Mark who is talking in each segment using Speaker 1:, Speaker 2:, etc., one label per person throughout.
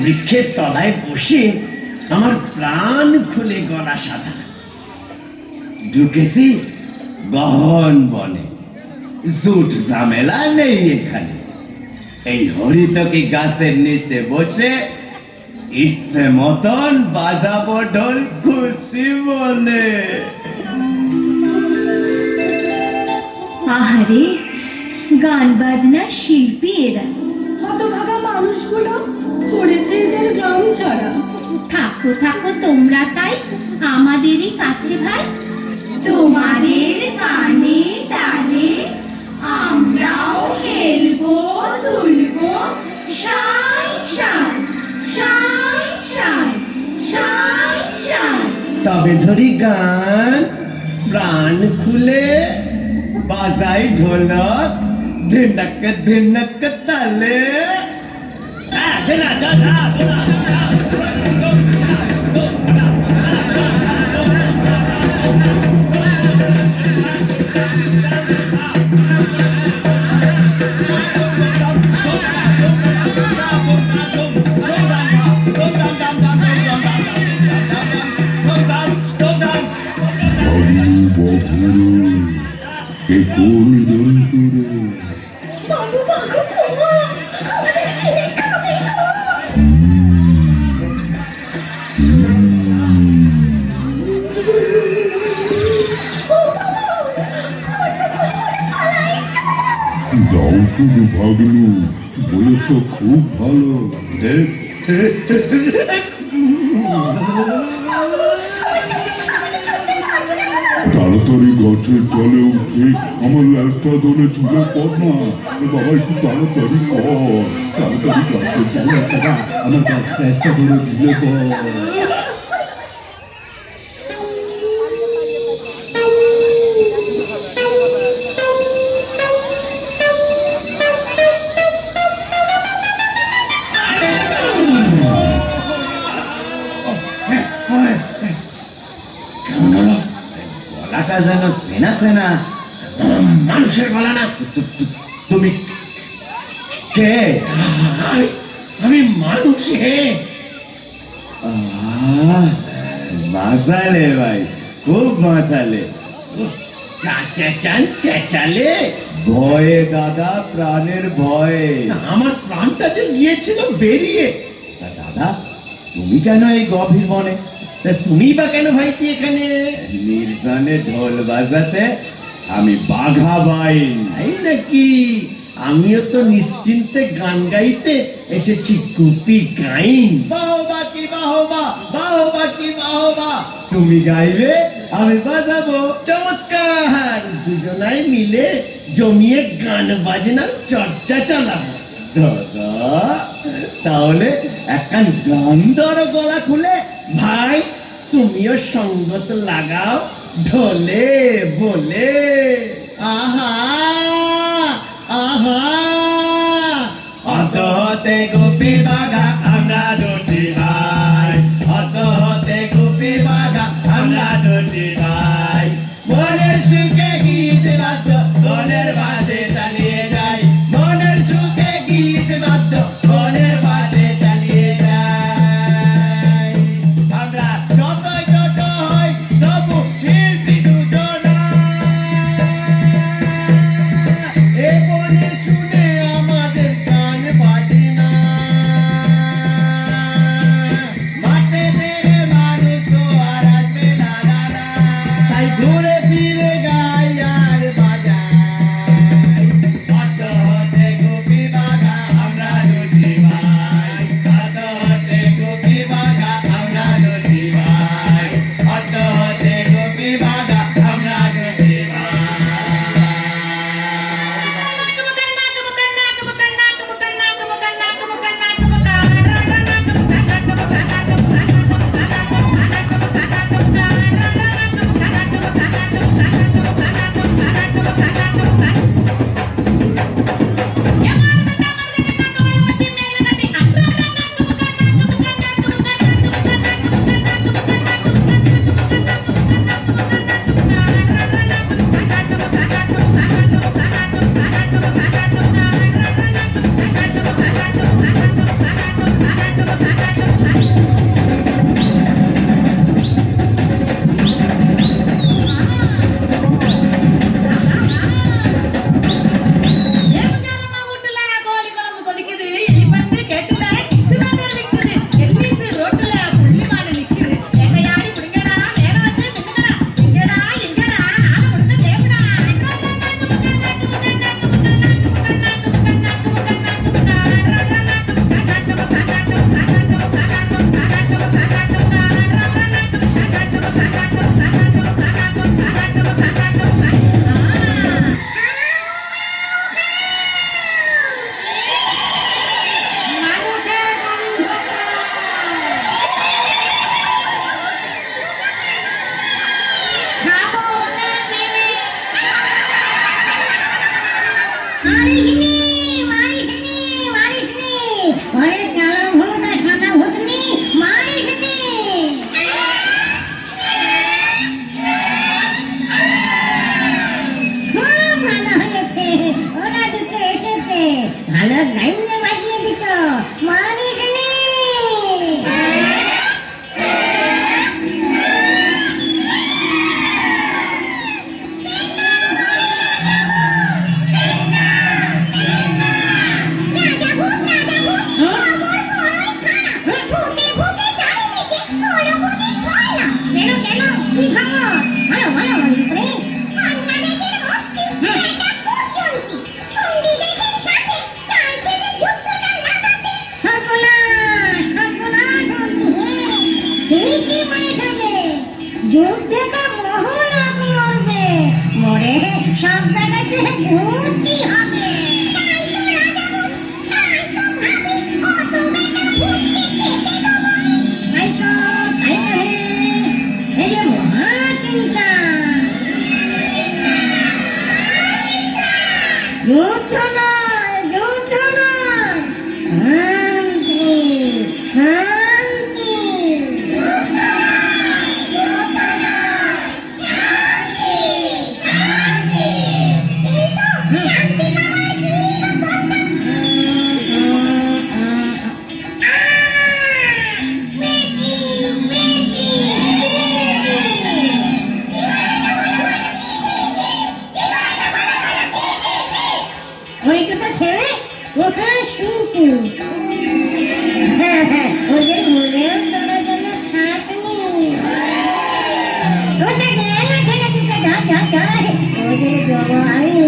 Speaker 1: বৃক্ষের তলায় বসে আমার প্রাণ খুলে গলা সাধা ঢুকেছি গহন বনে, জুট ঝামেলা নেই এখানে। এই হরিতকি গাছের নিচে বসে ইচ্ছে মতন বাজাবো ঢোল খুশি মনে।
Speaker 2: আহারে, গান বাজনা শিল্পী এরা। হতভাগা মানুষগুলো পড়েছে এদের গ্রাম ছাড়া। থাকো থাকো তোমরা তাই আমাদেরই কাছে ভাই, তোমাদের কানে তালে আমরাও খেলবো দুলবো শাই শাই শাই শাই শাই শাই।
Speaker 1: তবে ধরি গান প্রাণ খুলে বাজাই ঢোলক ধিনক ধিনক তালে।
Speaker 3: কে করবে অন্তরে
Speaker 2: বাবু বাবু বাবা আমাদের ছেলে খাবে গো।
Speaker 3: যাও শুধু ভাগলু, বয়স খুব ভালো। তাড়াতাড়ি গাছের তলে উঠে আমার ল্যাসটা ধরে চুলে পড় না। বাবা একটু তাড়াতাড়ি কর, তাড়াতাড়ি গাছের তলে আমার ল্যাসটা ধরে চুলে পড়।
Speaker 1: গলাটা যেন চেনা চেনা, মানুষের গলা না। তুমি কে? আমি মানুষ হে। বাঁচালে ভাই, খুব বাঁচালে। চেঁচালে ভয়ে দাদা, প্রাণের ভয়ে। আমার প্রাণটা যে গিয়েছিল বেরিয়ে। দাদা, তুমি কেন এই গভীর বনে? তুমি বা কেন ভাইটি এখানে? নির্জনে ঢোল বাজাতে আমি বাঘা বাইন। এই নাকি? আমিও তো নিশ্চিন্তে গান গাইতে এসেছি কুপি গাইন। বাহবা কি বাহবা, বাহবা কি বাহবা। তুমি গাইবে, আমি বাজাবো। চমৎকার, দুজনাই মিলে জমিয়ে গান বাজনার চর্চা চালাবো। দাদা, তাহলে একখান গান ধরো গলা খুলে। ভাই, তুমিও সঙ্গত লাগাও ঢোলে বলে। আহা আহা, অত হতে গোপী বাঘা আমরা দুটি ভাই, অত হতে গোপী বাঘা আমরা দুটি ভাই। মনের সুখে গীত বাদ্য মনের বাজে চালিয়ে যাই, মনের সুখে গীত বাদ্য মনের বাজে চালিয়ে যাই। আমরা যতই ছোট হই তবু শিল্পী দুজনা। এ বনে শুনে আমাদের গান বাজে না।
Speaker 2: যুদ্ধে তো বহু লোক মরবে, মরে সব জায়গাতে ভর্তি হবে। তাই তো রাজা ভূত, তাই তো ভাবি কত বেটা ভূতকে খেতে দেবো। তাই তো হে, এই যে মহা চিন্তা। যুদ্ধ নয়, যুদ্ধ নয়, শান্তি, শান্তি। ওই দুটো ছেলে কোথায় শুনছি? ওদের মনেও তোলার জন্য থাকনি। ওটা গেল ছেলে দুটো ধর। ওদের জন্য আমি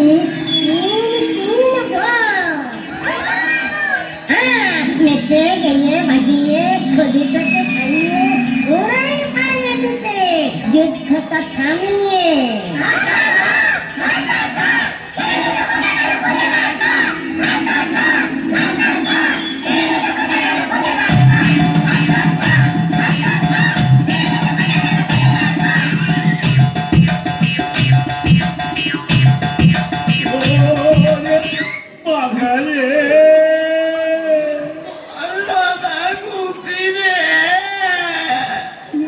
Speaker 2: নেচে গিয়ে বাজিয়ে খদিটাকে খাইয়ে ওরাই পারবে দিতে যুদ্ধটা থামিয়ে।
Speaker 1: বাগানে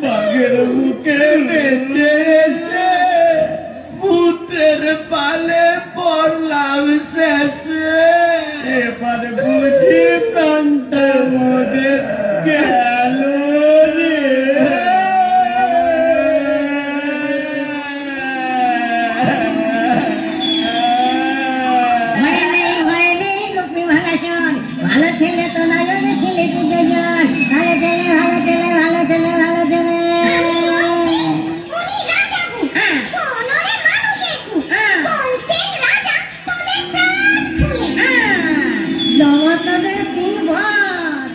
Speaker 1: বাঘের মুখে বেঁচে এসে ভূতের পালে পড়লাম শেষে। এবারে বুঝি প্রান্তের মধ্যে গেল রে।
Speaker 2: ভালো ছেলে তো নয়, ছেলে দুজন ভালো ছেলে, ভালো ছেলে, ভালো ছেলে, ভালো ছেলে। জগতের 3 বার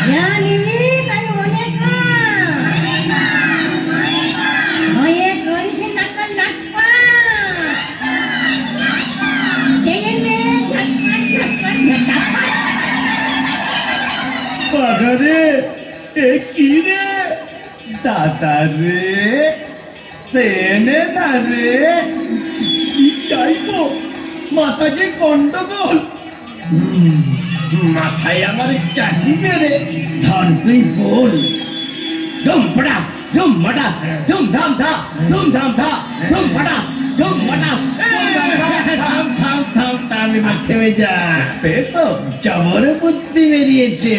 Speaker 2: জানিনি তাই অনেক হয়ে করিস নাকল লাটপা
Speaker 1: বাগানে এ কি রে দাদা রে, সেনে না রে, কি চাইবো? মাথা যে গন্ডগোল, মাথায় আমার চাটি রে। ধর তুই বল। ধুম ফটা ধুম মটা ধুম ধাম ধা ধুম ধাম ধা ধুম ফটা ধুম মটা। থাম এবার থেমে যা। তো জবর বুদ্ধি বেরিয়েছে।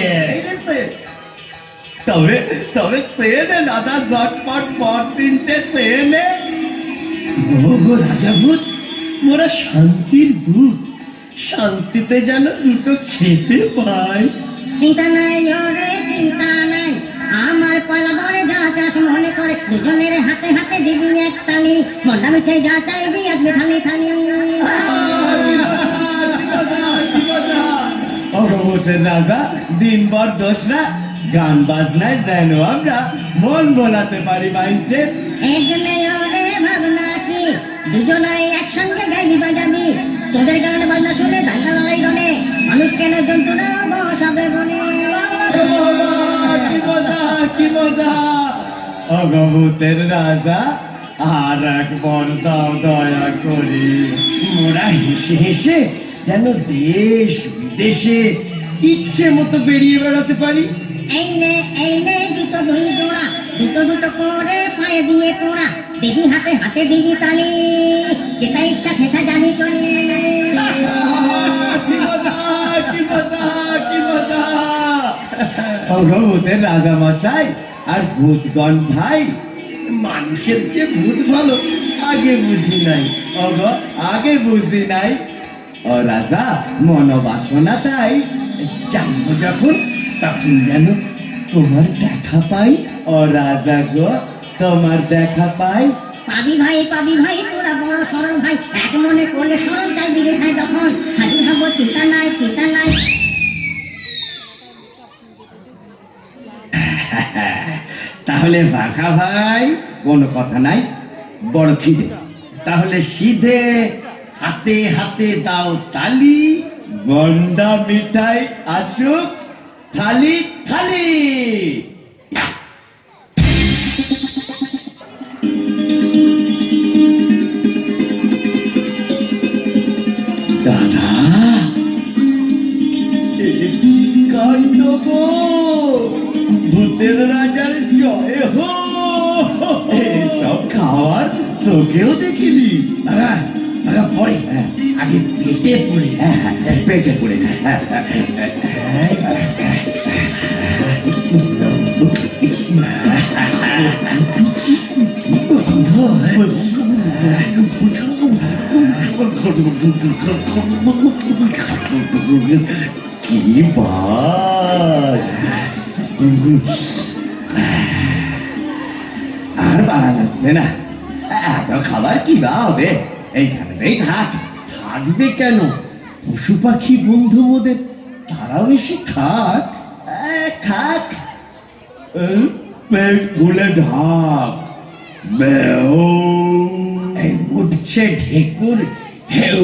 Speaker 1: তবে তবে সেনে দাদা ঝটপট পর 3টে সেনে। গো রাজা ভূত, মোরা শান্তির দূত, শান্তিতে যেন দুটো খেতে পাই।
Speaker 2: চিন্তা নাই রে, চিন্তা নাই, আমার পয়লা ধরে যা চাষ মনে করে দুজনের হাতে হাতে দিবি এক তালি। মন্ডা মিঠে যা চাইবি আসবে থালি থালি।
Speaker 1: অগভূতের রাজা দিনভর দোসরা গান বাজনায় যেন আমরা মন বোলাতে পারি মাইন্ডে।
Speaker 2: এই জন্য রে ভাবনা কি দুজনাই একসঙ্গে গাইবি বাজাবি। তোদের গান বাজনা শুনে দাঙ্গা লড়াই রনে মানুষ কেন জন্তুরা বসাবে বনে।
Speaker 1: কি মজা! অগভূতের রাজা আর একবার দাও দয়া করি। মোরা হেসে হেসে যেন দেশ বিদেশে ইচ্ছে মতো বেরিয়ে বেড়াতে পারি।
Speaker 2: এই নে দুটো দুই জোড়া, দুটো দুটো করে পায়ে দিয়ে তোড়া, দিবি হাতে হাতে দিবি তালি, যেটা ইচ্ছা সেটা জানি চলে।
Speaker 1: কি মজা, কি মজা, কি মজা! অগভূতের রাজা মশাই আর ভূতগণ ভাই, মানুষের যে ভূত ভালো আগে বুঝি নাই। আগে বুঝি নাই। ও রাজা মনোবাসনা তাই জানবো যখন তখন যেন তোমার দেখা পাই। ও রাজা গো, তোমার দেখা পাই।
Speaker 2: পাবি ভাই তোরা বড় সরল ভাই, এক মনে করলে সরল চাই দিকে খাই তখন হাজির হবো। চিন্তা নাই, চিন্তা নাই।
Speaker 1: তাহলে বাঘা ভাই কোনো কথা নাই, বড় খিদে। তাহলে সিধে হাতে হাতে দাও তালি, গন্ডা মিঠাই আসুক থালি থালি। দাদা কাণ্ড গো, ভূতের রাজার জয় হো। সব খাওয়ার তোকেও দেখিনি। পরে আগে পেটে পড়ে, পেটে পড়ে। কি বাস! আর বাড়া লাগবে না, এত খাবার কি বা হবে, এইখানেই থাক। থাকবে কেন, পশু পাখি বন্ধু মোদের, তারাও এসে খাক। খাক, পেট ভুলে ঢাক। উঠছে ঢেকুর হেউ।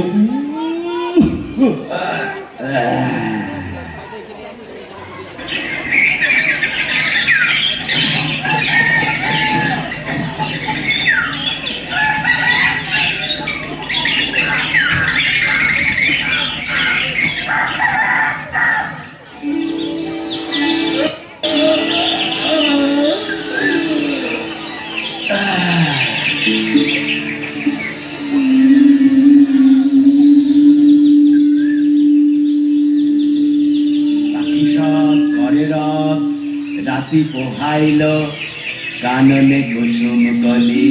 Speaker 1: রাতি পোহাইল, কাননে কুসুম কলি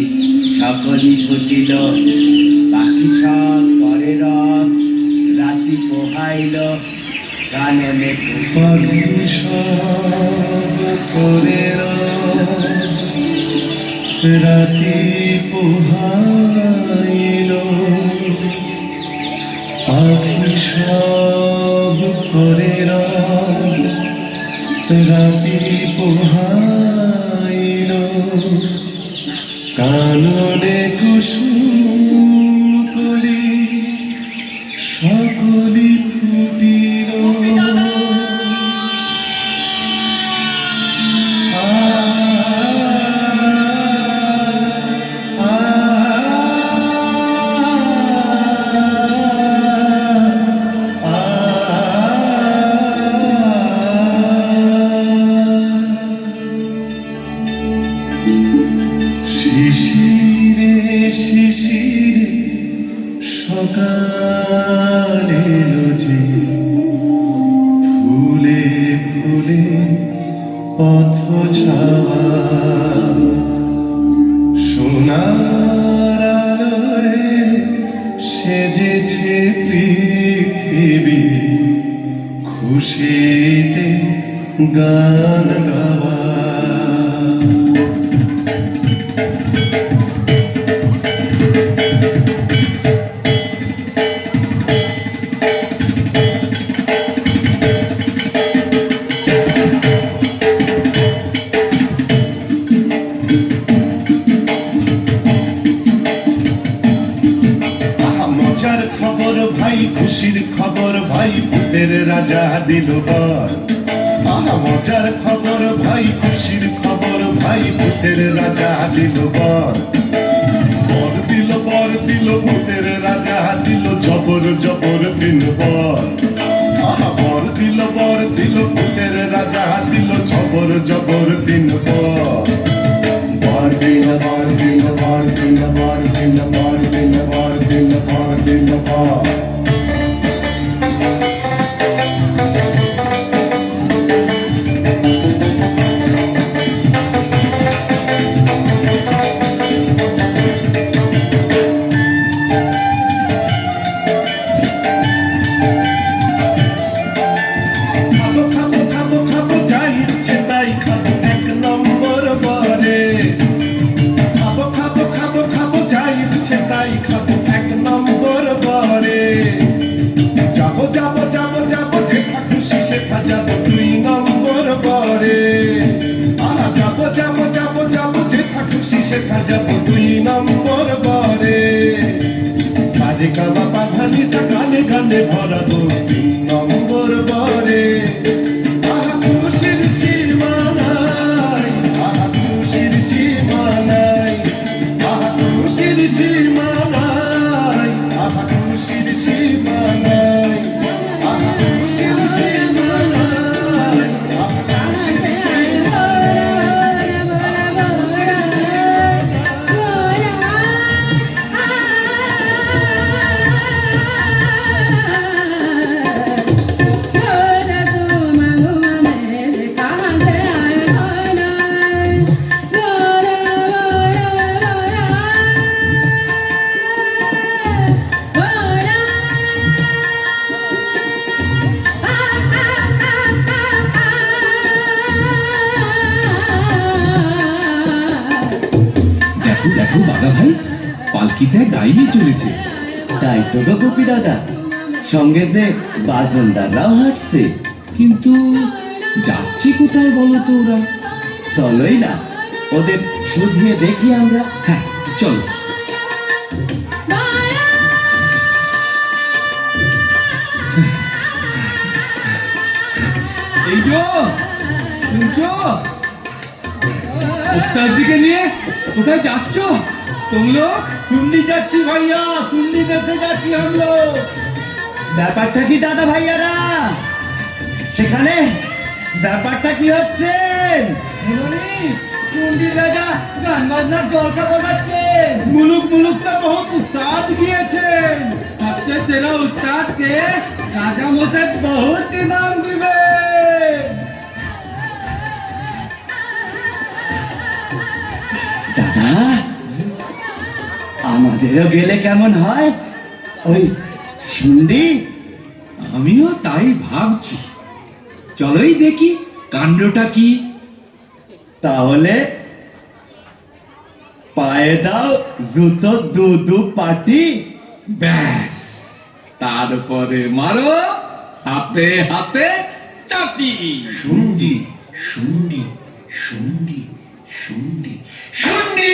Speaker 1: সকলি ফুটিল। পাখি সব করে রব, রাতি পোহাইল, কাননে পাখি সব করে রব, রাতি পোহাইল। পাখি সব করে রব, রাতি পোহাইল, কাননে কুসুম কলি সকলি ফুটিল। শিশিরে শিশিরে সকালে যে, ফুলে ফুলে পথ ছাওয়া, সোনার আলোয় সেজেছে পৃথিবী, খুশিতে গান গাওয়া। মজার খবর ভাই, খুশির খবর ভাই, ভূতের রাজা দিল বর। মজার খবর ভাই, খুশির খবর ভাই, ভূতের রাজা দিল বর। বর দিল বর দিল, ভূতের রাজা দিল জবর জবর দিল বর। বর দিল বর দিল, ভূতের রাজা দিল জবর জবর দিল বর। বর দিল বর দিল বর দিল বর দিল বর দিল বর দিল বর দিল বর। খাবো খাবো বাজাবো 2 নম্বর বারে সারে কাবা পাধানি সা গানে গানে ভরাবো 3 নম্বর বারে আহা খুশির সীমানাই আহা খুশির সীমানাই আহা খুশির সীমানাই আহা খুশির সীমানাই আহা খুশির সীমানাই আহা খুশির
Speaker 4: দেখো দেখো দাদা ভাই, পালকিতে গাইয়ে চলেছে।
Speaker 1: তাই তো গো গোপী দাদা, সঙ্গে যে বাজনদাররাও হাঁটছে।
Speaker 4: কিন্তু যাচ্ছে কোথায় বলো তো ওরা?
Speaker 1: চলোই না, ওদের শুধিয়ে দেখি আমরা।
Speaker 4: হ্যাঁ চলো। এই যো শুনছো, ওস্তাদ দিকে নিয়ে কোথায় যাচ্ছ তুম লোক?
Speaker 1: কুন্ডি যাচ্ছি ভাইয়া, কুন্ডি দেখতে যাচ্ছি আমরা। ব্যাপারটা কি দাদা ভাইয়ারা সেখানে? ব্যাপারটা কি হচ্ছে? কুন্ডির রাজা গান বাজনার জলসা বসাচ্ছেন। মুলুক মুলুকরা বহুত উস্তাদ গিয়েছেন।
Speaker 4: সবচেয়ে সেরা উস্তাদ কে রাজা মশাই বহুত নাম দিবে।
Speaker 1: দাদা, আমাদেরও গেলে কেমন হয়? ওই শুন্ডি?
Speaker 4: আমিও তাই ভাবছি, চলোই দেখি কাণ্ডটা কি।
Speaker 1: তাহলে পায়ে দাও জুতো দু পাটি।
Speaker 4: ব্যাস, তারপরে মারো হাতে হাতে চাটি।
Speaker 1: শুন্ডি শুন্ডি শুন্ডি শুন্ডি শুন্ডি।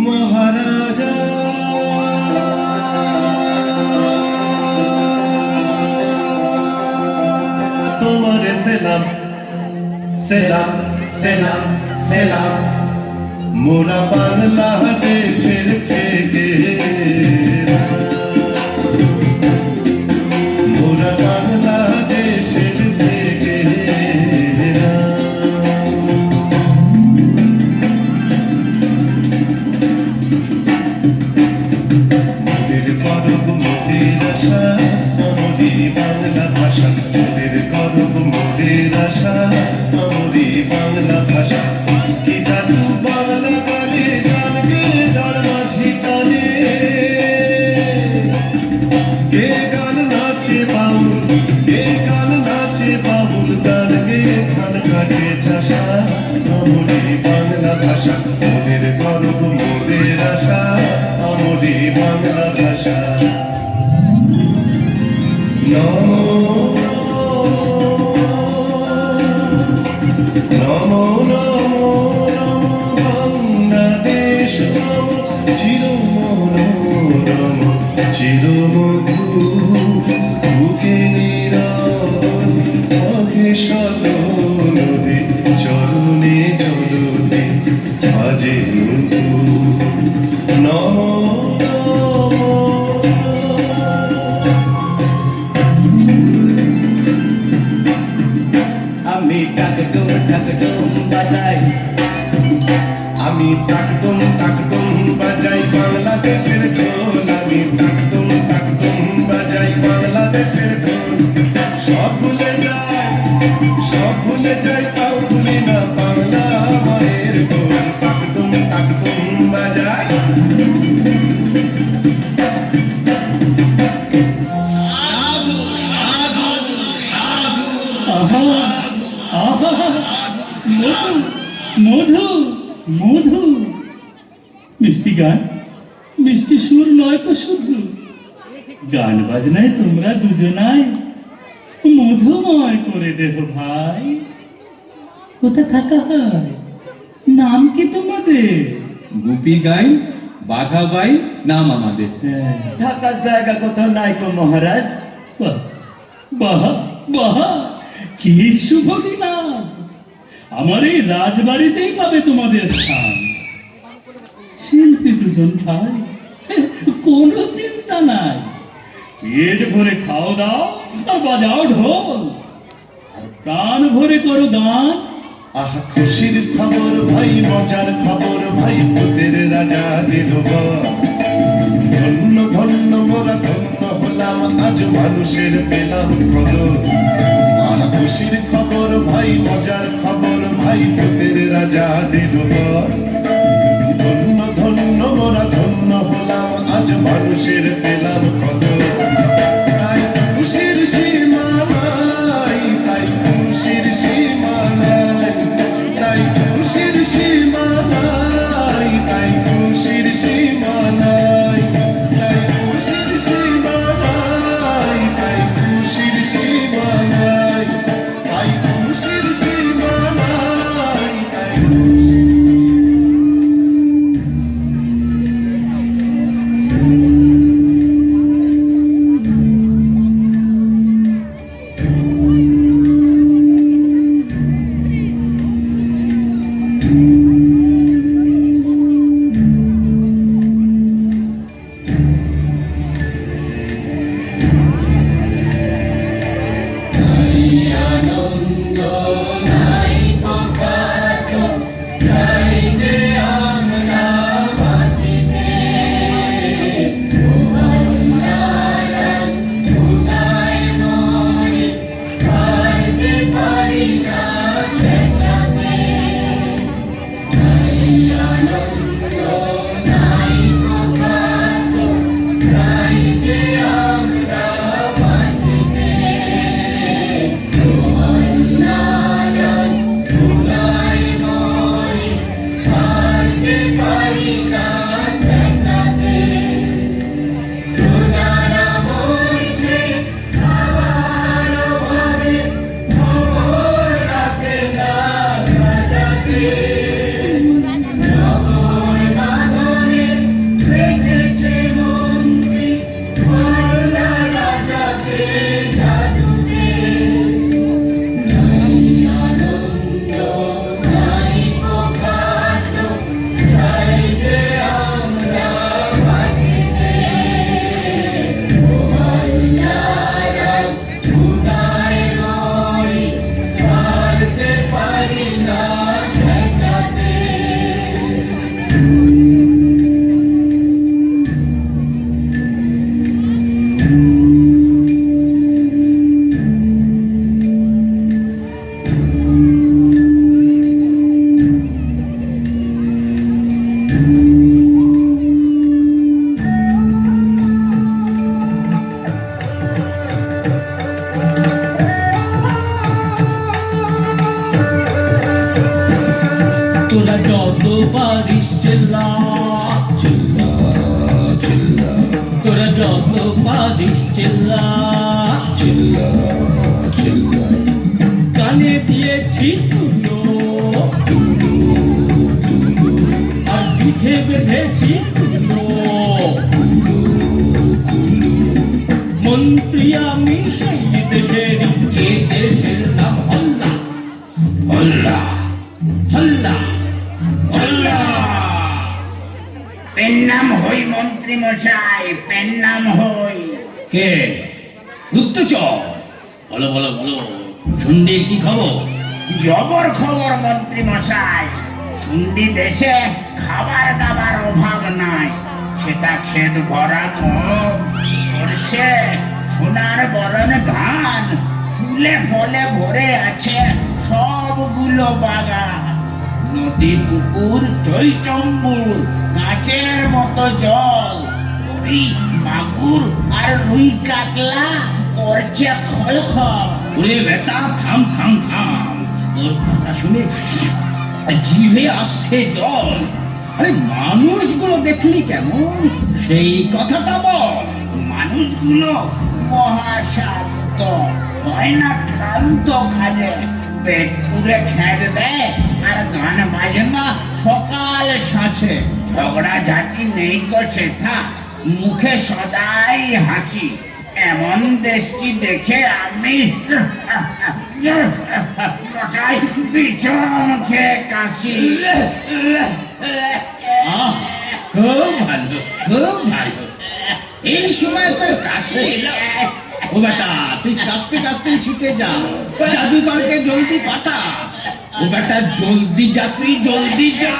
Speaker 1: মহারাজা তোমার সেলাম সেলাম সেলাম সেলাম মোরা বাংলাদেশের থেকে মোরা বাংলাদেশের থেকে মোদের গর্ব মোদের আশা আমরি বাংলা ভাষা মোদের গর্ব মোদের আশা আমরি বাংলা ভাষা কি জাদু বাংলা গানে জানবে তার মাঝি টানে কে গান নাচে বাউল কে গান নাচে বাউল গান গে ধান কাটে চাষা আমরি বাংলা ভাষা মোদের গর্ব মোদের আশা আমরি বাংলা ভাষা নমো নমো নমো নমো বাংলাদেশ নমো চির মনোরম চির মধু বুকে নিরবধি অঘে শত নদী চরণে চরণে আজে নদু নমো আমি টাকটুম টাকটুম বাজাই আমি টাকটুম টাকটুম বাজাই বাংলাদেশের ঢোল আমি টাকটুম টাকটুম বাজাই বাংলাদেশের ঢোল সব ভুলে যাই তাও ভুলি না বাংলা মায়ের ঢোল টাকটুম টাকটুম বাজাই
Speaker 5: মধু মধু মিষ্টি গান মিষ্টি সুর নয় তো শুধু গান বাজনায় তোমরা দুজনায় মধুময় করে দেহ ভাই কোথা থাকা হয় নাম কি তোমাদের
Speaker 1: গুপি গাই বাঘা বাই নাম আমাদের
Speaker 5: হ্যাঁ,
Speaker 1: থাকার জায়গা কোথাও নাই গো মহারাজ
Speaker 5: বাহ বাহ বাহ কি শুভ দিন আজ আমার এই রাজবাড়িতেই পাবে তোমাদের স্থান শিল্পী দুজন ভাই কোনো চিন্তা নাই পেট ভরে খাও দাও আর বাজাও ঢোল আর প্রাণ ভরে করো গান
Speaker 1: আহা খুশির খবর ভাই মজার খবর ভাই ভূতের রাজা দিল ধন্য ধন্য মোরা ধন্য হলাম আজ মানুষের পেলাম কদর আহা খুশির খবর ভাই মজার খবর ভাই ভূতের রাজা দিল ধন্য ধন্য মোরা ধন্য হলাম আজ মানুষের পেলাম কদর তাই খুশির সীমা নাই তাই খুশির সীমা নাই তাই খুশির সীমা নাই তাই খুশির সীমা নাই তাই খুশির সীমা নাই তাই খুশির সীমা নাই তাই খুশির সীমা নাই তাই খুশির
Speaker 5: তোরা যত পারিস চিল্লা চিল্লা চিল্লা, তোরা যত পারিস চিল্লা চিল্লা চিল্লা, কানে দিয়েছি তুলো আর পিঠে বেঁধেছি তুলো, মন্ত্রী আমি সেই দেশের, যে দেশের নাম হল্লা হল্লা হল্লা হল্লা।
Speaker 1: পেন নাম হই মন্ত্রী মশাই, পেন নাম হই।
Speaker 5: কে গুপ্তচর? বলো বলো বলো, শুনডির কি খবর?
Speaker 1: জবর খবর মন্ত্রী মশাই, শুন্ডি দেশে খাবার দাবার অভাব নাই। সেটা ক্ষেত ভরা গম, সর্ষে, সোনার বরণ ধান, ফুলে ফলে ভরে আছে সবগুলো বাগান। নদী পুকুর চৈচম্বুর, কাঁচের মতো জল, পুরি মাগুর আর রুই কাতলা করছে খলখল।
Speaker 5: ওরে বেটা থাম থাম থাম, তোর কথা শুনে জিভে আসছে জল। আরে মানুষগুলো দেখলি কেমন, সেই কথাটা বল।
Speaker 1: মানুষগুলো মহাশান্ত, হয় না ক্লান্ত খাজে, পেট পুরে খেট দেয় আর গান বাজনা সকাল সাঁচে। ঝগড়া ঝাঁটি নেই তো সেথা, মুখে সদাই হাসি। এমন দেশটি দেখে আমি মশাই পিছন খেয়ে কাশি।
Speaker 5: আহ, খুব ভালো খুব ভালো, এই সময় তোর কাছে ও বেটা, তুই কাঁদতে কাঁদতে ছুটে যা, জাদুকরকে জলদি পাঠা। ও বেটা জলদি যা, তুই জলদি যা।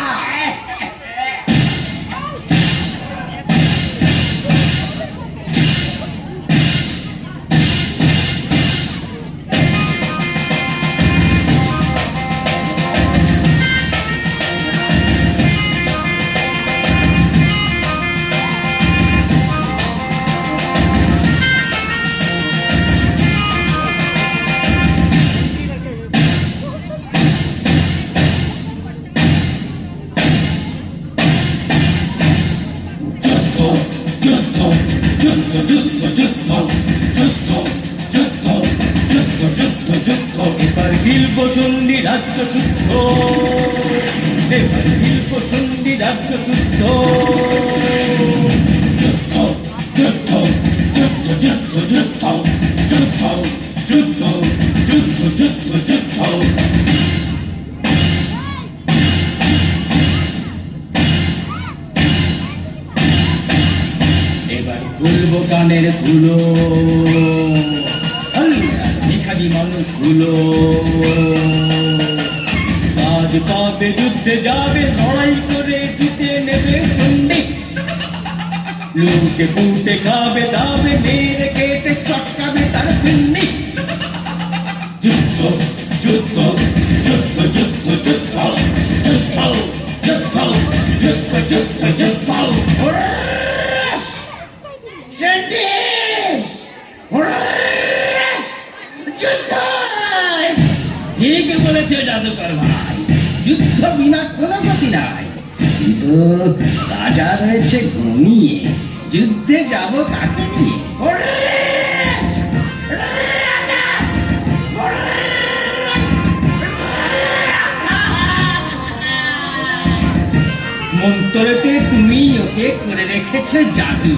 Speaker 5: এবার গিলব সন্ধি রাজ্য শুদ্ধ, এবার গিলব সন্ধি রাজ্য শুদ্ধ। যুদ্ধ যুদ্ধ যুদ্ধ যুদ্ধ যুদ্ধ যুদ্ধ যুদ্ধ যুদ্ধ যুদ্ধ যুদ্ধ। এবার খুলবো কানের ধুলো, ভিখারি মানুষগুলো আজ পাবে, যুদ্ধে যাবে, লড়াই করে জিতে নেবে সন্ধি। লুটে পুটে খাবে দাবে, মেরে কেটে চটকাবে তার পিন্নি। যুদ্ধ যুদ্ধ যুদ্ধ যুদ্ধ যুদ্ধ যুদ্ধ যুদ্ধ যুদ্ধ যুদ্ধ যুদ্ধ। ঠিক বলেছে জাদুকর ভাই, যুদ্ধ বিনা কোনো গতি নাই। কিন্তু রাজা রয়েছে ঘুমিয়ে, যুদ্ধে যাব কাকে নিয়ে? মন্ত্রী
Speaker 1: মন্তরেতে তুমি ওকে করে রেখেছো জাদু,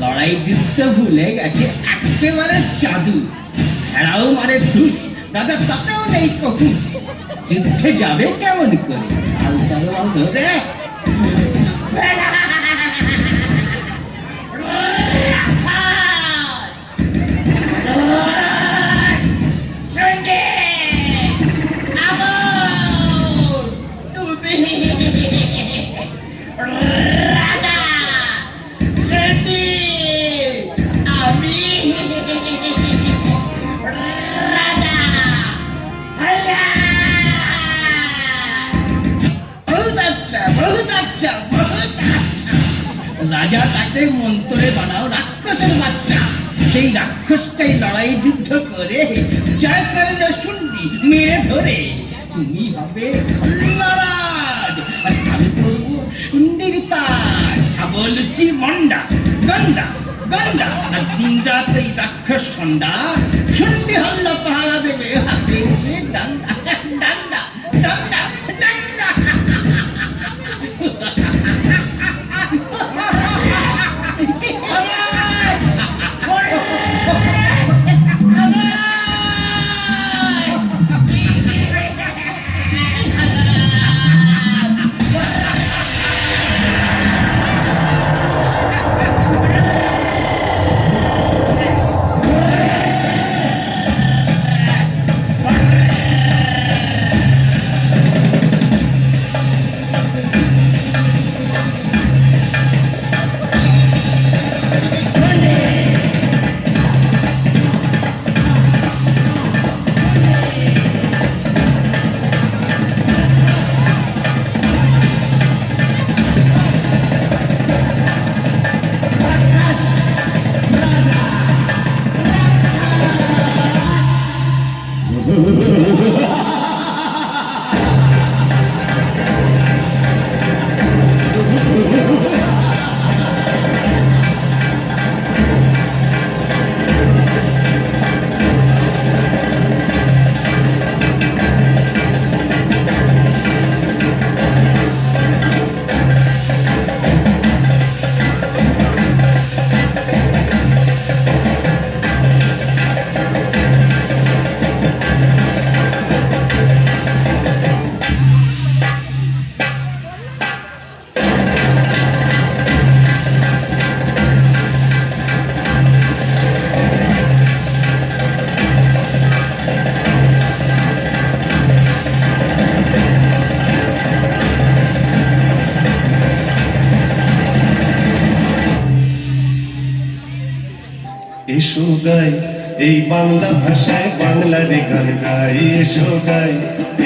Speaker 1: লড়াই যুদ্ধ ভুলে গেছে একেবারে জাদু। ভেড়াও মারে ধুস, দাদা তাতেও নেই কবু। যুদ্ধে যাবে কেমন করে, হাল তরোয়াল ধরে? রাজা তাকে মন্তরে বানাও রাক্ষসের বাচ্চা, সেই রাক্ষসটাই লড়াই যুদ্ধ করে জয় করল শুনবি মেরে ধরে। তুমি হবে খল্লারাজ আর আমি করবো সুন্দর তাজ, খাবো লুচি মন্ডা গন্ডা গন্ডা, আর দিন রাত এই রাক্ষস সন্ডা শুনবি হল্লা পাহারা দেবে হাতে উঠে ডান্ডা ডান্ডা ডান্ডা ডান্ডা।
Speaker 6: এসো গাই এই বাংলা ভাষায় বাংলার গান গাই, এসো গাই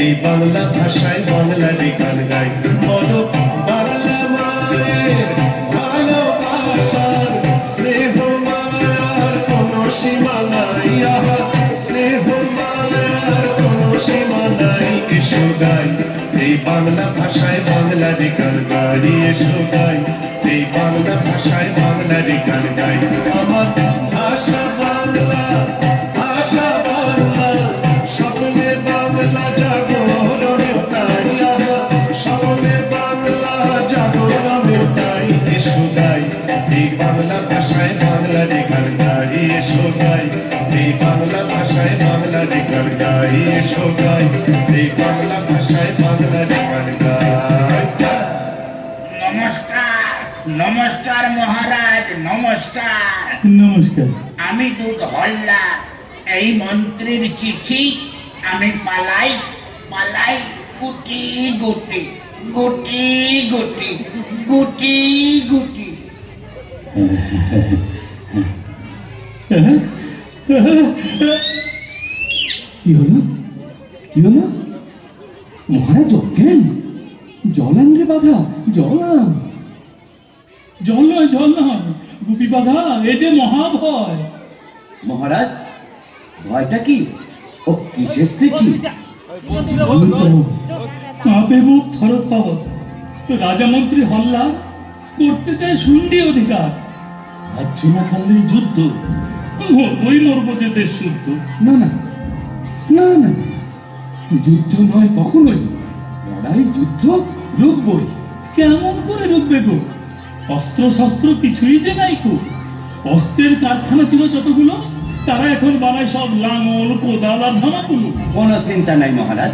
Speaker 6: এই বাংলা ভাষায় বাংলার গান গাই। বলো বাংলা মায়ের ভালোবাসার স্নেহ মায়ার কোনো সীমা নাই, আহা স্নেহ মায়ার কোনো সীমা নাই। এসো গাই এই বাংলা ভাষায় বাংলার গান গাই, এসো গাই এই বাংলা ভাষায় বাংলার গান গাই। আমার ভাষা বাংলা, ভাষা বাংলা, স্বপ্নে বাংলা জাগরণে তাই, স্বপ্নে বাংলা জাগরণে তাই। এসো গাই এই বাংলা ভাষায় বাংলার গান গাই, এসো গাই এই বাংলা ভাষায় বাংলার গান গাই, এসো গাই এই বাংলা ভাষায় বাংলার গান গাই।
Speaker 1: নমস্কার নমস্কার মহারাজ, নমস্কার।
Speaker 5: নমস্কার।
Speaker 1: আমি দুধ হল্লা, এই মন্ত্রীর চিঠি আমি পালাই পালাই গুটি গুটি গুটি গুটি গুটি গুটি।
Speaker 5: কি হলো, কি হলো? মহারাজ অজ্ঞান? জলান রে বাধা, জলান। জল নয়, জল নয়, গুপি বাধা, এ যে মহাভয়।
Speaker 1: মহারাজ ভয়টা কি? ও কিসের চিঠি?
Speaker 5: কাঁপে মুখ থর থর। রাজা মন্ত্রী হল্লা করতে চায় শুন্ডি অধিকার। ভাবছি না ছাড়লেই যুদ্ধ, ওই মরবো যে দেশ শুদ্ধ। না না না না, যুদ্ধ নয় কখনোই, লড়াই যুদ্ধ রুখবই। কেমন করে রুখবে গো? অস্ত্র শস্ত্র কিছুই যে নাই গো। অস্ত্রের কারখানা ছিল যতগুলো, তারা এখন বানায় সব লাঙল, কোদাল আর ধামাকুলো।
Speaker 1: কোনো চিন্তা নাই মহারাজ,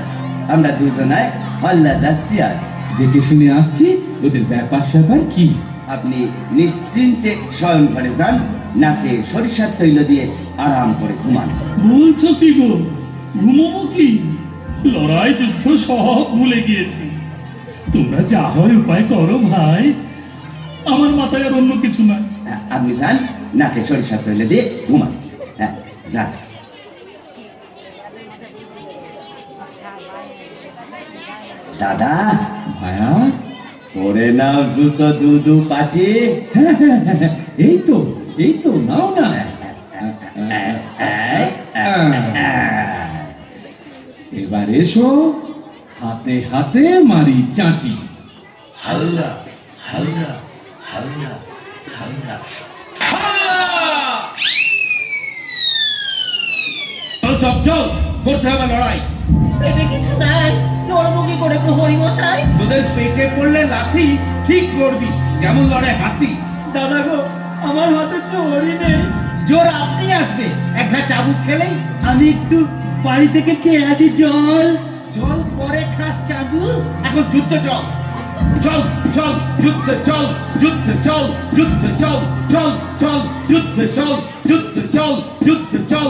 Speaker 1: আমরা দুজনায় হল্লা যাচ্ছি। আর
Speaker 4: দেখে শুনে আসছি ওদের ব্যাপার স্যাপার কি।
Speaker 1: আপনি নিশ্চিন্তে শয়ন ঘরে যান, নাকে সরিষার তৈল দিয়ে আরাম করে ঘুমান।
Speaker 5: বলছো কি গো? ঘুমবো কি? লড়াই যুদ্ধ সব ভুলে গিয়েছি। তোমরা যা হয় উপায় করো ভাই, আমার মাথায় আর অন্য কিছু নাই।
Speaker 1: আপনি যান, নাকে সরিষার তৈল দিয়ে ঘুমান। হ্যাঁ, যান। দাদা,
Speaker 4: ভায়া,
Speaker 1: পরে নাও জুতো দুদু পাটি।
Speaker 4: এই তো নাও না। এবার এসো, হাতে হাতে মারি চাটি।
Speaker 6: হাল্লা হাল্লা হাল্লা হাল্লা চল চল, করতে হবে লড়াই।
Speaker 7: পেটে কিছু নাই, লড়বো কি করে প্রহরী মশাই?
Speaker 6: তোদের পেটে পড়লে লাথি ঠিক করবি, যেমন লড়ে হাতি।
Speaker 7: দাদা গো, আমার হাতে চোরই নেই।
Speaker 6: জোর আপনি আসবে, একটা চাবুক খেলেই। আমি একটু বাড়ি থেকে খেয়ে আসি জল। জল পরে খাস চাদু, এখন যুদ্ধ চল। চল চল যুদ্ধ চল, যুদ্ধ চল, যুদ্ধ চল, চল চল যুদ্ধ চল, যুদ্ধ চল, যুদ্ধ চল।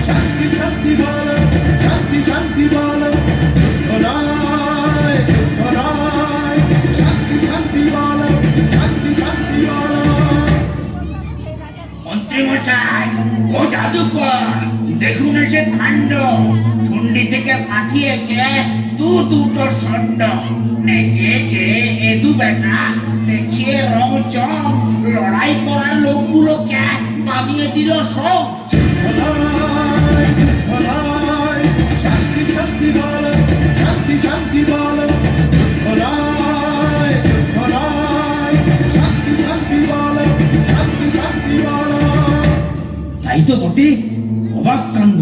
Speaker 6: শান্তি শান্তি বল, শান্তি শান্তি বল, শান্তি শান্তি বল, শান্তি শান্তি বল। মন্ত্রী মশাই, ও জাদুকর, দেখুন এসে কাণ্ড। শুন্ডি থেকে পাঠিয়েছে দুটো ষণ্ড। নেচেছে এ দু বেটা, দেখিয়ে রং চং, লড়াই করার লোকগুলোকে বানিয়ে দিল সব। শান্তি শান্তি বল, শান্তি শান্তি বল, শান্তি শান্তি বল, শান্তি শান্তি বল। তাই তো বটে, অবাক কাণ্ড।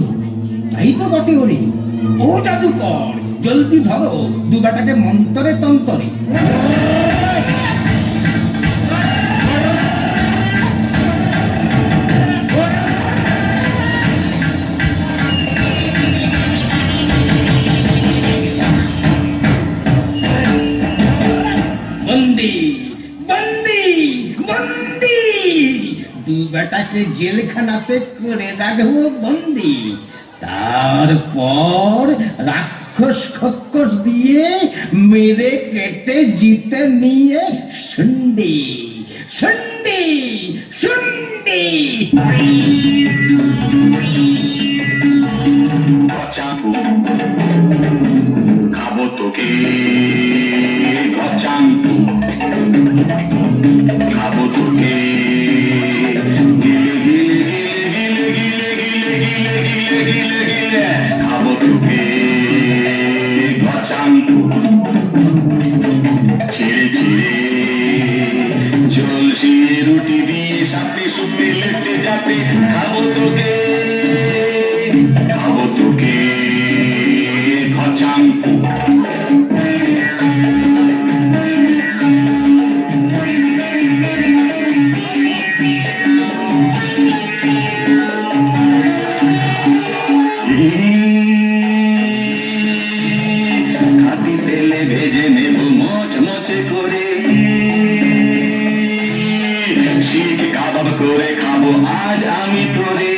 Speaker 6: তাই তো বটে ওরে। ও জাদুকর, জলদি ধরো দু বেটাকে মন্তরে তন্তরে। বন্দি বন্দি বন্দি, দু বেটাকে জেলখানাতে করে রাখবো বন্দি। তারপর রাক্ষস খক্ষস দিয়ে মেরে কেটে জিতে নিয়ে শুন্ডি শুন্ডি শুন্ডি।
Speaker 3: খাবো তোকে গচাঙ্কু, খাবো তোকে খাবো তোকে গচাঙ্কু। ছিঁড়ে ছিঁড়ে ঝলসি রুটি দিয়ে সাথে সুপে লেটে যাবে। খাবো তোকে, খাবো তোকে গচাঙ্কু। খাতি তেলে ভেজে নেব মচমচে করে, শিখ কাবাব করে খাবো আজ আমি তোরে।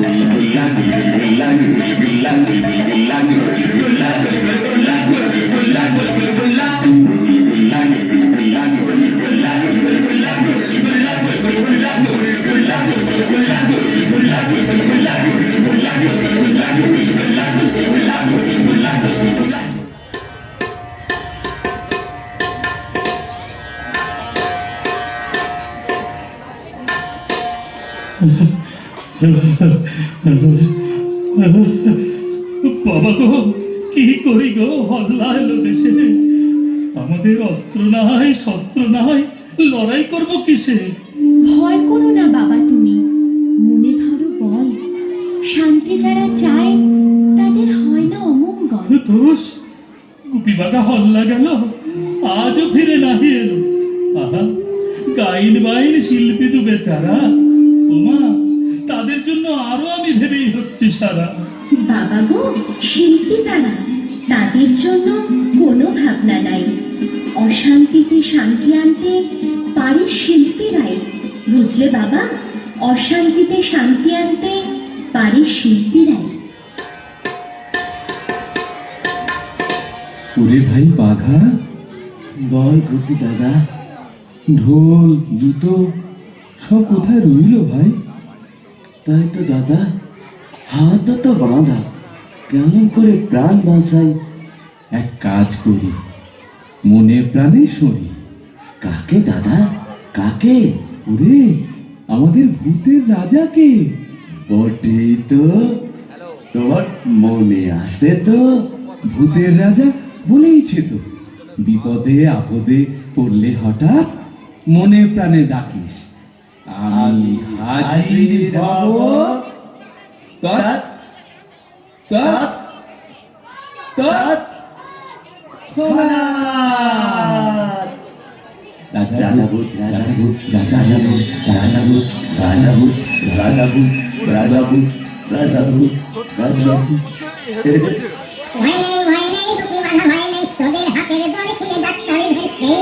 Speaker 3: গুলগুল্লা গুলগুল্লা গুলগুল্লা গুলগুল্লা গুলগুল্লা গুলগুল্লা গুলগুল্লা গুলগুল্লা গুলগুল্লা গুলগুল্লা গুলগুল্লা গুলগুল্লা গুলগুল্লা
Speaker 5: বাবা গো, কি করি গো? হল্লা এলো দেশে, আমাদের অস্ত্র নাই শস্ত্র নাই, লড়াই করবো কিসে?
Speaker 2: ভয় করো না বাবা, তুমি মনে ধরো বল। শান্তি যারা চায় তাদের হয় না অমঙ্গল।
Speaker 5: দোষ গুপি বাঁকা হল্লা গেল, আজও ফিরে নাহি এলো। আহা, গাইন বাইন শিল্পী তো বেচারা, ওমা তাদের জন্য আরো আমি ভেবেই হচ্ছে সারা।
Speaker 2: বাবা গো, শিল্পী তারা, তাদের জন্য কোনো ভাবনা নাই। অশান্তিতে শান্তি আনতে পারে শিল্পীরাই, বুঝলে বাবা? অশান্তিতে শান্তি আনতে পারে শিল্পীরাই।
Speaker 1: ওরে ভাই বাঘা, বল গুপি দাদা, ঢোল জুতো সব কোথায় রইল ভাই? তাই তো দাদা, হাত তো বাঁধা, কেমন করে প্রাণ বাঁচাই? এক কাজ করি, মনে প্রাণে সরি। কাকে দাদা, কাকে? ওরে আমাদের ভূতের রাজাকে। বটে তো, তোমার মনে আসে তো? ভূতের রাজা বলেইছে তো, বিপদে আপদে পড়লে হঠাৎ মনে প্রাণে ডাকিস, আমি হাজির হব। তৎ তৎ তৎ ক্ষণাৎ। রাজাভূত রাজাভূত রাজাভূত রাজাভূত রাজাভূত রাজাভূত রাজাভূত রাজাভূত রাজাভূত।
Speaker 2: ভয় নেই, ভয় নেই, দুঃখী বাধা ভয় নেই, তোদের হাতের দড়ি খুলে ডাক্তারের ভেসে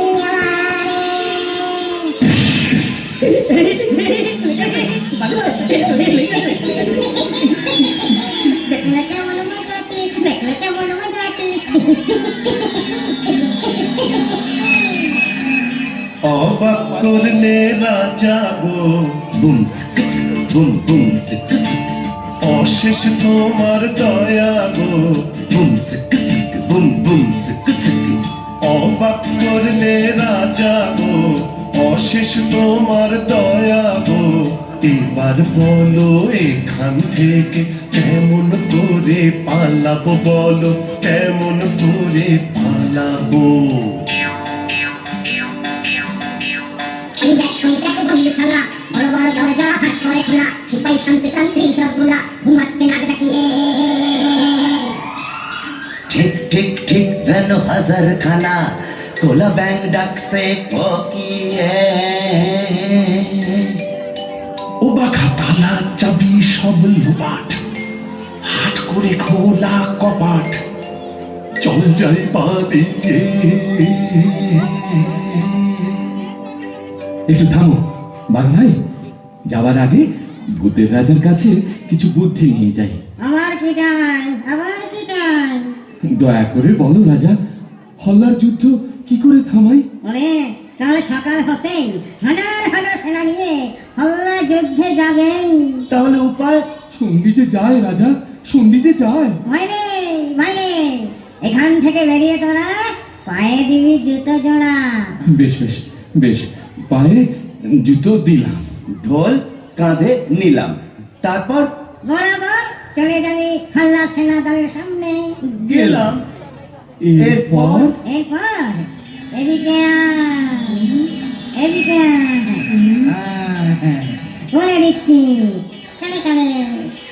Speaker 2: দেখলে কেমন মজাটি, দেখলে কেমন মজাটি।
Speaker 6: অবাক করলে রাজা গো,
Speaker 1: বুম বুম বুম
Speaker 6: অশেষ তোমার দয়া গো,
Speaker 1: বুম বুম বুম।
Speaker 6: অবাক করলে রাজা গো, অশেষ তোমার দয়া গো। এবার বলো এখান থেকে কেমন করে পালাবো, বলো কেমন করে পালাবো?
Speaker 2: এই দেখ সন্ত্রাসে বন্দুকশালা, বড় বড় দরজা হাত করে খোলা, সিপাহী শান্তিতান্ত্রিক সবগুলা ঘুমাচ্ছে নাক ডাকিয়ে।
Speaker 1: ঠিক ঠিক ঠিক যেন হাজার খানা কোলা ব্যাং ডাকছে কোকিয়ে।
Speaker 6: ও বাঘা, তালা চাবি সব লোপাট, হাট করে খোলা কপাট, চল যাই পা দিকে।
Speaker 1: একটু থামো বাঘ ভাই, যাবার আগে ভূতের রাজার কাছে কিছু বুদ্ধি নিয়ে যাই।
Speaker 2: আবার কি চাই, আবার কি চাই?
Speaker 1: দয়া করে বলো রাজা, হল্লার যুদ্ধ কি করে থামাই?
Speaker 2: ওরে, কাল সকাল হতেই হাজার হাজার সেনা নিয়ে হল্লা যুদ্ধে যাবেই।
Speaker 1: তাহলে উপায়? সন্ধি যে যায় রাজা, সন্ধি যে যায়।
Speaker 2: ভয় নেই, ভয় নেই, এখান থেকে বেরিয়ে তোরা পায়ে দিবি জুতো জোড়া।
Speaker 1: বেশ বেশ বেশ, পায়ে জুতো দিলাম, ঢোল কাঁধে নিলাম, তারপর
Speaker 2: বরাবর চলে যাবি হল্লা সেনা দলের সামনে।
Speaker 1: গেলাম। এরপর
Speaker 2: এরপর এদিকে আয়, এদিকে আয়। বলে দিচ্ছি, কানে কানে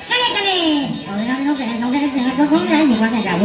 Speaker 2: কানে কানে যাবো।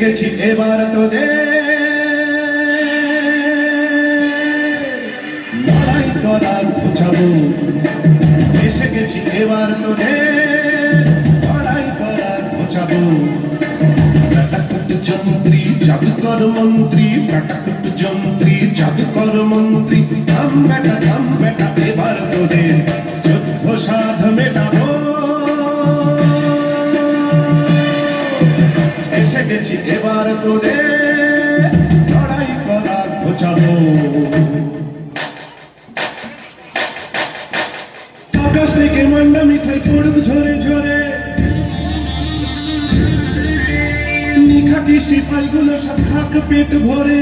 Speaker 6: গেছি এবার তোদের লড়াই করা বুঝাবো, এসে গেছি এবার তোদের লড়াই করা বুঝাবো। ব্যাটাকুট যন্ত্রী জাদুকর মন্ত্রী, ব্যাটাকুট যন্ত্রী জাদুকর মন্ত্রী, থাম বেটা এবার তোদের যুদ্ধ সাধ মেটাবো। এসে গেছি এবার তোদের লড়াই করা বোঝাবো। আকাশ থেকে মান্ডা মিঠাই পড়ুক ঝরে ঝরে, নিখাটি সিপাহীগুলো সব খাক পেট ভরে।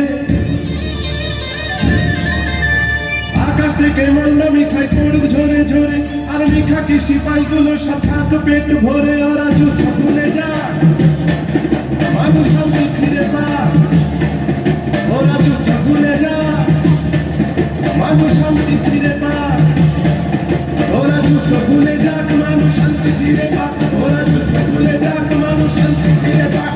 Speaker 6: আকাশ থেকে মান্ডা মিঠাই পড়ুক ঝরে ঝরে, আর নিখাটি সিপাহীগুলো সব খাক পেট ভরে। ওরা যুদ্ধ ভুলে যায়, মানুষ শান্তি ফিরে পায়। ওরা যুদ্ধ ভুলে যায়, মানুষ শান্তি ফিরে পায়। ওরা যুদ্ধ ভুলে যাক, মানুষ শান্তি ফিরে পায়। ওরা যুদ্ধ ভুলে যাক, মানুষ শান্তি ফিরে পায়।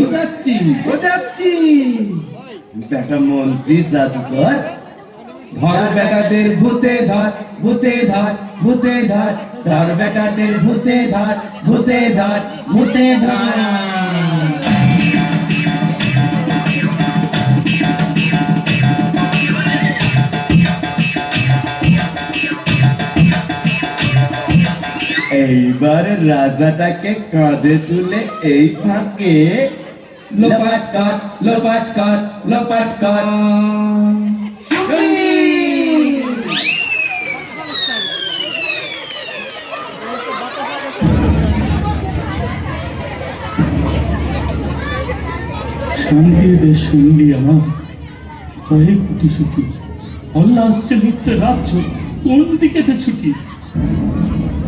Speaker 4: বোঝাচ্ছি।
Speaker 1: বেটা মন্ত্রী জাদুকর,
Speaker 4: ধর বেটাদের ভূতে ধর, ভূতে ধর, ভূতে ধর, ধর বেটাদের ভূতে ধর, ভূতে ধর, ভূতে ধর।
Speaker 1: এইবার রাজাটাকে কাঁধে তুলে এই ফাঁকে
Speaker 4: লোপাট কর, লোপাট কর, লোপাট কর।
Speaker 5: সঙ্গী আমার কয়েক কোটি ছুটি, আল্লাহ আসছে মিথ্যে রাজ্য, কোন দিকেতে ছুটি?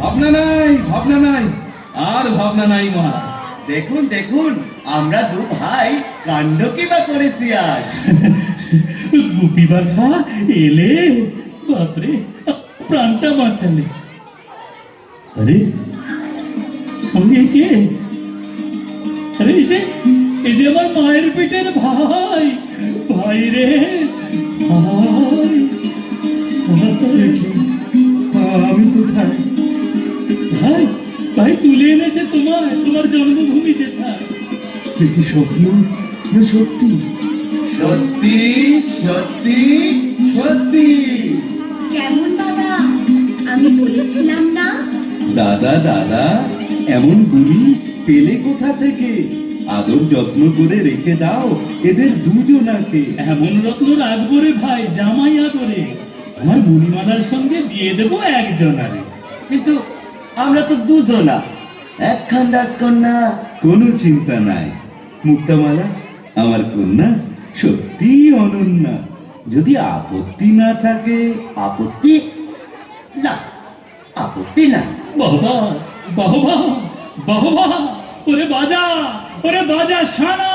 Speaker 4: ভাবনা নাই, আর ভাবনা নাই মহারাজ।
Speaker 1: দেখুন দেখুন, আমরা দু ভাই কাণ্ড কি বা করেছি আজ।
Speaker 5: গুপি বাঘা এলে, বাপরে প্রাণটা বাঁচালে। আরে সঙ্গে কে? আরে এই যে আমার মায়ের পেটের ভাই, ভাই রে ভাই।
Speaker 1: আমি কোথায়?
Speaker 5: ভাই ভাই তুলে এনেছে তোমার জন্মভূমি যেথায়।
Speaker 1: কি স্বপ্ন না সত্যি? সত্যি সত্যি সত্যি।
Speaker 2: কেমন বাবা, আমি বলেছিলাম না?
Speaker 1: দাদা দাদা, এমন বুড়ি পেলে কোথা থেকে? আদর যত্ন করে রেখে দাও এদের দুজনাকে।
Speaker 5: এমন রত্ন রাখবো রে ভাই, জামাই আদরে। আমার মণিমালার সঙ্গে দিয়ে দেবো একজনারে।
Speaker 1: কিন্তু আমরা তো দুজনা, একখান রাজকন্যা, কোনো চিন্তা নাই। মুক্তামালা আমার কন্যা সত্যি অনন্যা। যদি আপত্তি না থাকে? আপত্তি না, আপত্তি না।
Speaker 5: বাবা বাবা বাবা, ওরে বাজা সানা।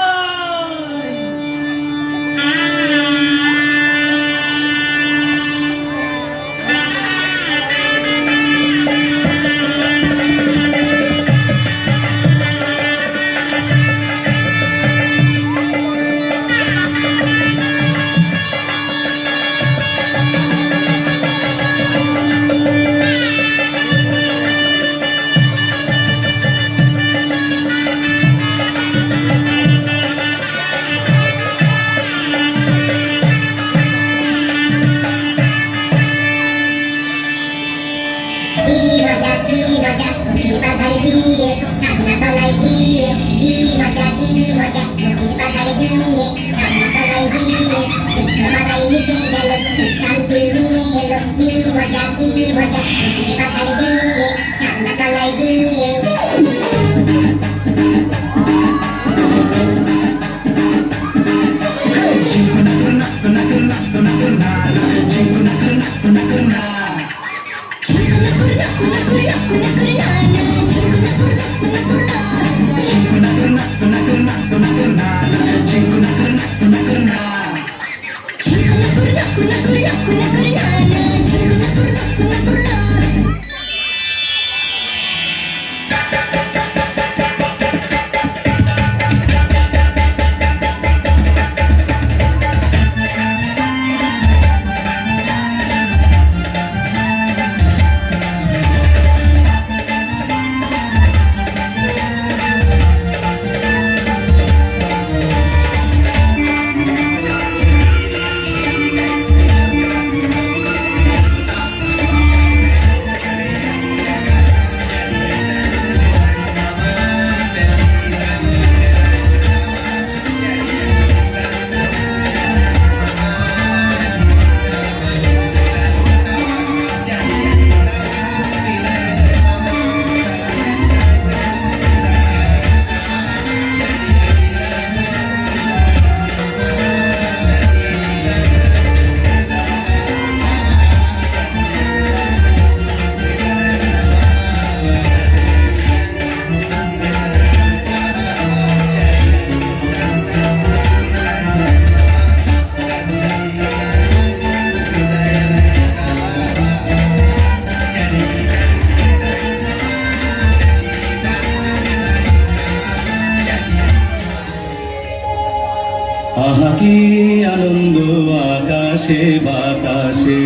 Speaker 2: তলায় গিয়ে কি মজা মুখি বাজারে গিয়ে ঠান্ডা তলায় গিয়ে বাজারে নিতে গেল শান্তি নিয়ে এলো কি মজা মুখি বাজারে গিয়ে ঠান্ডা তলায় গিয়ে
Speaker 6: আহা কি আনন্দ আকাশে বাতাসে